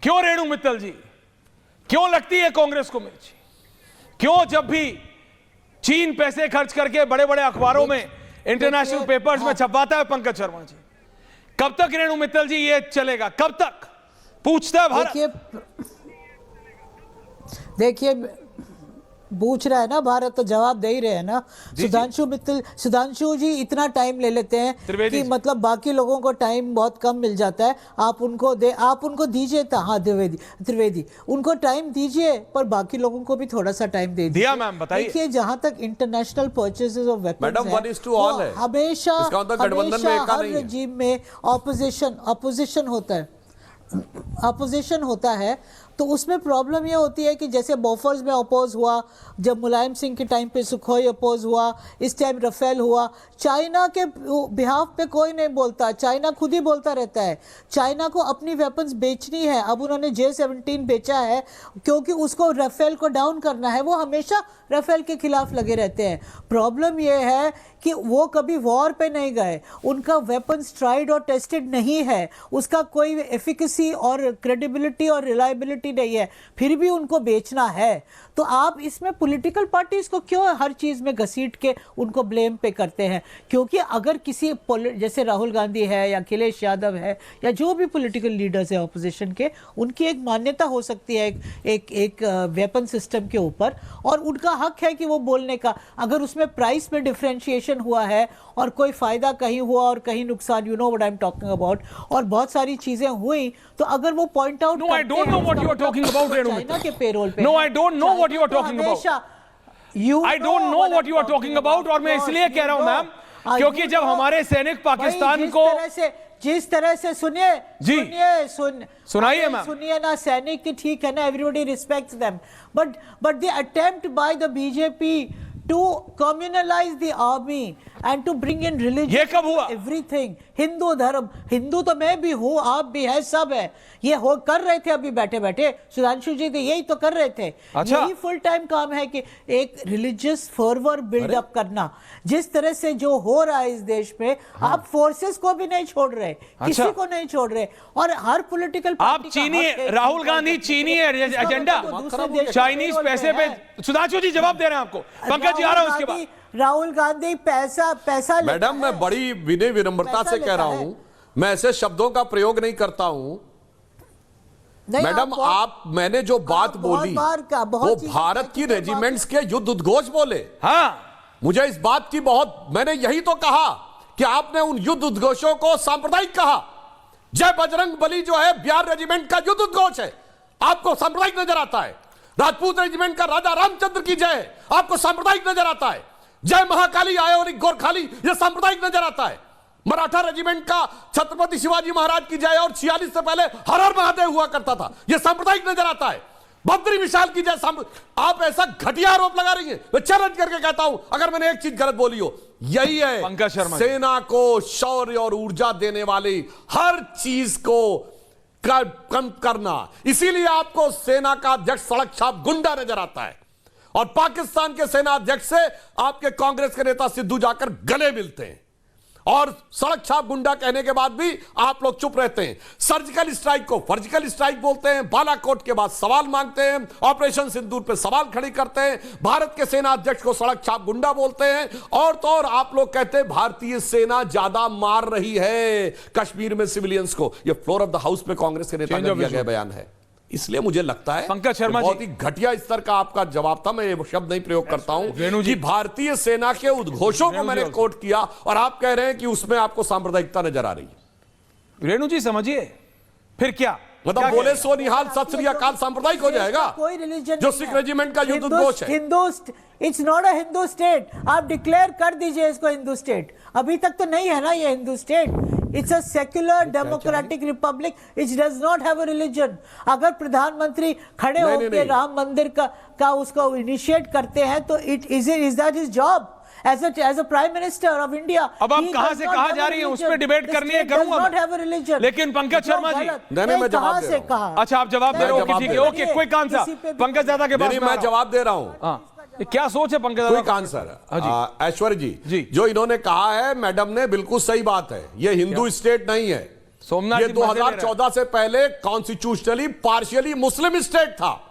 क्यों रेणु मित्तल जी, क्यों लगती है कांग्रेस को मिर्ची? क्यों जब भी चीन पैसे खर्च करके बड़े बड़े अखबारों में, इंटरनेशनल पेपर्स में छपवाता है पंकज शर्मा जी, कब तक रेणु मित्तल जी ये चलेगा? कब तक पूछता है भारत? देखिए पूछ रहा है ना भारत, तो जवाब दे ही रहे हैं ना। सुधांशु जी इतना टाइम ले लेते हैं कि मतलब बाकी लोगों को टाइम बहुत कम मिल जाता है। आप उनको दीजिए। हाँ त्रिवेदी उनको टाइम दीजिए, पर बाकी लोगों को भी थोड़ा सा टाइम दे दिया। मैम बताइए। देखिए जहां तक इंटरनेशनल परचेसेस ऑफ वेपन्स है, हमेशा हर रजीम में ऑपोजिशन होता है। तो उसमें प्रॉब्लम ये होती है कि जैसे बोफर्स में अपोज हुआ, जब मुलायम सिंह के टाइम पे सुखोई अपोज हुआ, इस टाइम राफेल हुआ। चाइना के बिहाफ पे कोई नहीं बोलता, चाइना खुद ही बोलता रहता है। चाइना को अपनी वेपन्स बेचनी है। अब उन्होंने J-17 बेचा है क्योंकि उसको राफेल को डाउन करना है। वो हमेशा राफेल के खिलाफ लगे रहते हैं। प्रॉब्लम ये है कि वो कभी वॉर पे नहीं गए, उनका वेपन्स ट्राइड और टेस्टेड नहीं है, उसका कोई एफिकेसी और क्रेडिबिलिटी और रिलायबिलिटी नहीं है, फिर भी उनको बेचना है। तो आप इसमें पॉलिटिकल पार्टीज को क्यों हर चीज में घसीट के उनको ब्लेम पे करते हैं? क्योंकि अगर किसी जैसे राहुल गांधी है या अखिलेश यादव है या जो भी पॉलिटिकल लीडर्स है ऑपोजिशन के, उनकी एक मान्यता हो सकती है एक वेपन सिस्टम के ऊपर, और उनका हक है कि वो बोलने का। अगर उसमें प्राइस में डिफरेंशिएशन हुआ है और कोई फायदा कहीं हुआ और कहीं नुकसान, you know what I am talking about, और बहुत सारी चीजें हुई, तो अगर वो point out no I don't know what you are talking about Renu Mittal के पेरोल पे, no I don't know what you are talking about, I don't know what you are talking about. और मैं इसलिए कह रहा हूं मैम क्योंकि जब हमारे सैनिक पाकिस्तान को जिस तरह से सुनाइए मैम, सुनिए ना, सैनिक की ठीक है ना, everybody respects them, but the attempt by the BJP to communalize the army and to bring in religion, ये कब हुआ? everything, हिंदू धर्म, हिंदू तो मैं भी हूँ, आप भी है, सब है, ये हो कर रहे थे अभी बैठे बैठे सुधांशु जी तो यही तो कर रहे थे। अच्छा। यही फुल टाइम काम है कि एक रिलीजियस फर्वर बिल्डअप करना। जिस तरह से जो हो रहा है इस देश में, आप फोर्सेस को भी नहीं छोड़ रहे, किसी को नहीं छोड़ रहे, और हर पॉलिटिकल आप चीनी, राहुल गांधी चीनी एजेंडा, चाइनीज पैसे पे, सुधांशु जी जवाब दे रहे हैं आपको, पंकज जी आ रहा है उसके बाद। राहुल गांधी पैसा मैडम, मैं बड़ी विनय विनम्रता से कह रहा हूं, मैं ऐसे शब्दों का प्रयोग नहीं करता हूं। मैडम मैंने जो बात बोली वो भारत की रेजिमेंट्स के युद्ध उद्घोष बोले। हाँ, मुझे इस बात की मैंने यही तो कहा कि आपने उन युद्ध उद्घोषों को सांप्रदायिक कहा। जय बजरंग बली जो है बिहार रेजिमेंट का युद्ध उद्घोष है, आपको सांप्रदायिक नजर आता है। राजपूत रेजिमेंट का राजा रामचंद्र की जय आपको सांप्रदायिक नजर आता है। जय महाकाली आयोनिक गोरखाली यह सांप्रदायिक नजर आता है। मराठा रेजिमेंट का छत्रपति शिवाजी महाराज की जय और 46 से पहले हर हर महादेव हुआ करता था, यह सांप्रदायिक नजर आता है। बद्री विशाल की जय आप ऐसा घटिया आरोप लगा रही हैं। मैं चैलेंज करके कहता हूं, अगर मैंने एक चीज गलत बोली हो, यही है पंकज शर्मा, सेना को शौर्य और ऊर्जा देने वाली हर चीज को कम करना। इसीलिए आपको सेना का अध्यक्ष सड़क छाप गुंडा नजर आता है, और पाकिस्तान के सेना अध्यक्ष से आपके कांग्रेस के नेता सिद्धू जाकर गले मिलते हैं, और सड़क छाप गुंडा कहने के बाद भी आप लोग चुप रहते हैं। सर्जिकल स्ट्राइक को फर्जिकल स्ट्राइक बोलते हैं, बालाकोट के बाद सवाल मांगते हैं, ऑपरेशन सिंदूर पे सवाल खड़ी करते हैं, भारत के सेना अध्यक्ष को सड़क छाप गुंडा बोलते हैं, और तो और आप लोग कहते हैं भारतीय सेना ज्यादा मार रही है कश्मीर में सिविलियंस को। यह फ्लोर ऑफ द हाउस पे कांग्रेस के नेता का दिया गया बयान है। इसलिए मुझे लगता है पंकज शर्मा बहुत ही घटिया स्तर का आपका जवाब था। मैं ये शब्द नहीं प्रयोग करता हूं कि भारतीय सेना के उद्घोषों को मैंने कोट किया, और आप कह रहे हैं कि उसमें आपको सांप्रदायिकता नजर आ रही है। रेणु जी समझिए, फिर क्या मतलब बोले सो निहाल सत श्री अकाल सांप्रदायिक हो जाएगा कोई रिलीजन जो सिख रेजिमेंट का युद्ध उद्घोष है। It's not a Hindu state. आप डिक्लेयर कर दीजिए इसको हिंदू स्टेट। अभी तक तो नहीं है ना ये Hindu state. It's a secular democratic republic which does not have a religion. अगर प्रधानमंत्री खड़े होकर राम मंदिर का उसको इनिशिएट करते हैं तो is that his job as a prime minister of India? अब आप कहां से कहां जा रही हैं उस पर डिबेट करनी है, करूंगा। लेकिन पंकज शर्मा जी, मैं जवाब दे रहा हूं। अच्छा आप जवाब दे रहे हो, ठीक है, ओके, क्विक आंसर पंकज दादा के पास। मैं जवाब दे रहा हूं। क्या सोच है पंकज? क्विक आंसर ऐश्वर्य जी, जो इन्होंने कहा है मैडम ने, बिल्कुल सही बात है। ये हिंदू स्टेट नहीं है, सोमनाथ ये जी मजे ले रहे हैं। 2014 से पहले कॉन्स्टिट्यूशनली पार्शियली मुस्लिम स्टेट था।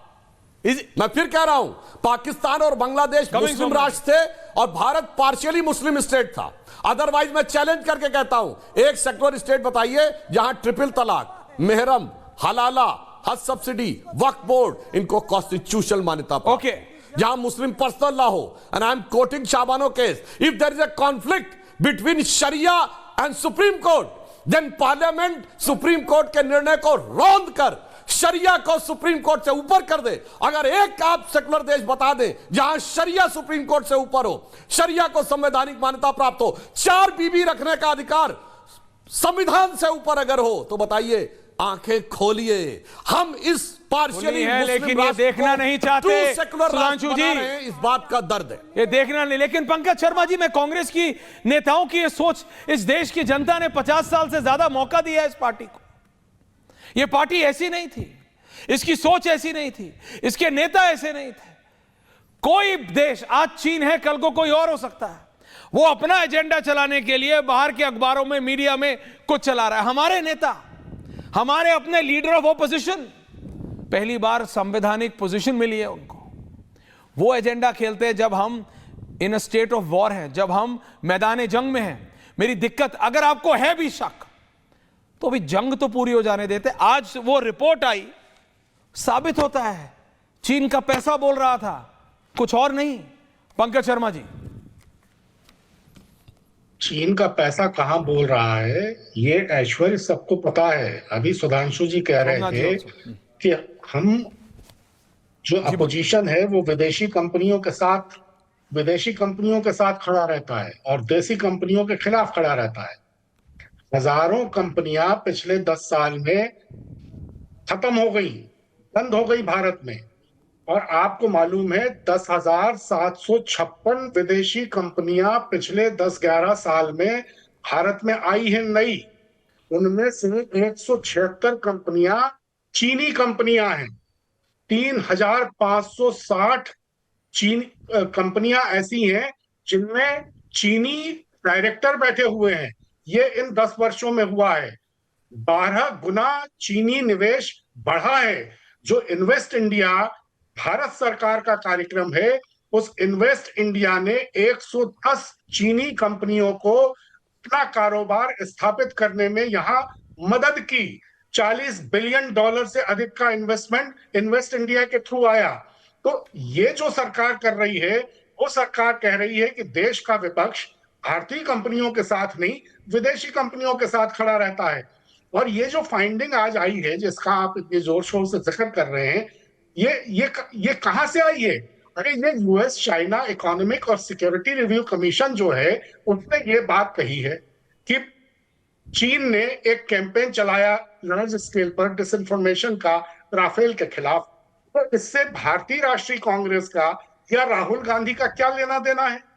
मैं फिर कह रहा हूं, पाकिस्तान और बांग्लादेश मुस्लिम राष्ट्र थे और भारत पार्शियली मुस्लिम स्टेट था। अदरवाइज मैं चैलेंज करके कहता हूं, एक सेक्युलर स्टेट बताइए जहां ट्रिपल तलाक, मेहरम, हलाला, हज सब्सिडी, वक्फ बोर्ड इनको कॉन्स्टिट्यूशनल मान्यता पाए। ओके, जहां मुस्लिम पर्सनल लॉ हो। And I am quoting Shah Bano case, if there is a conflict between sharia and supreme court, then parliament supreme court के निर्णय को रौंद कर शरिया को सुप्रीम कोर्ट से ऊपर कर दे। अगर एक आप सेकुलर देश बता दें जहां शरिया सुप्रीम कोर्ट से ऊपर हो, शरिया को संवैधानिक मान्यता प्राप्त हो, 4 बीबी रखने का अधिकार संविधान से ऊपर अगर हो, तो बताइए, आंखें खोलिए। हम इस पार्शियली है, लेकिन ये देखना नहीं चाहते सुधांशु जी, इस बात का दर्द है, ये देखना नहीं। लेकिन पंकज शर्मा जी, मैं कांग्रेस की नेताओं की ये सोच, इस देश की जनता ने 50 साल से ज्यादा मौका दिया है इस पार्टी को। ये पार्टी ऐसी नहीं थी, इसकी सोच ऐसी नहीं थी, इसके नेता ऐसे नहीं थे। कोई देश, आज चीन है, कल को कोई और हो सकता है, वो अपना एजेंडा चलाने के लिए बाहर के अखबारों में, मीडिया में कुछ चला रहा है। हमारे नेता, हमारे अपने लीडर ऑफ ऑपोजिशन, पहली बार संवैधानिक पोजीशन मिली है उनको। वो एजेंडा खेलते हैं जब हम इन अ स्टेट ऑफ वॉर हैं, जब हम मैदान जंग में हैं। मेरी दिक्कत, अगर आपको है भी शक, तो भी जंग तो पूरी हो जाने देते। आज वो रिपोर्ट आई, साबित होता है चीन का पैसा बोल रहा था, कुछ और नहीं। पंकज शर्मा जी, चीन का पैसा कहां बोल रहा है ये ऐश्वर्य सबको पता है। अभी सुधांशु जी कह रहे थे कि हम जो अपोजिशन है वो विदेशी कंपनियों के साथ खड़ा रहता है और देसी कंपनियों के खिलाफ खड़ा रहता है। हजारों कंपनियां पिछले 10 साल में खत्म हो गई, बंद हो गई भारत में। और आपको मालूम है 10,756 विदेशी कंपनियां पिछले 10-11 साल में भारत में आई हैं नई। उनमें से 176 कंपनियां चीनी कंपनियां हैं। 3,560 कंपनियां ऐसी हैं जिनमें चीनी डायरेक्टर बैठे हुए हैं। ये इन 10 वर्षों में हुआ है। 12 गुना चीनी निवेश बढ़ा है। जो इन्वेस्ट इंडिया भारत सरकार का कार्यक्रम है, उस इन्वेस्ट इंडिया ने 110 चीनी कंपनियों को अपना कारोबार स्थापित करने में यहां मदद की। $40 बिलियन से अधिक का इन्वेस्टमेंट इन्वेस्ट इंडिया के थ्रू आया। तो ये जो सरकार कर रही है, वो सरकार कह रही है कि देश का विपक्ष भारतीय कंपनियों के साथ नहीं, विदेशी कंपनियों के साथ खड़ा रहता है। और ये जो फाइंडिंग आज आई है, जिसका आप इतने जोर शोर से जिक्र कर रहे हैं, ये कहां से आई है? अरे ये यूएस चाइना इकोनॉमिक और सिक्योरिटी रिव्यू कमीशन जो है, उसने ये बात कही है कि चीन ने एक कैंपेन चलाया लार्ज स्केल पर डिसइंफॉर्मेशन का राफेल के खिलाफ। तो इससे भारतीय राष्ट्रीय कांग्रेस का या राहुल गांधी का क्या लेना देना है?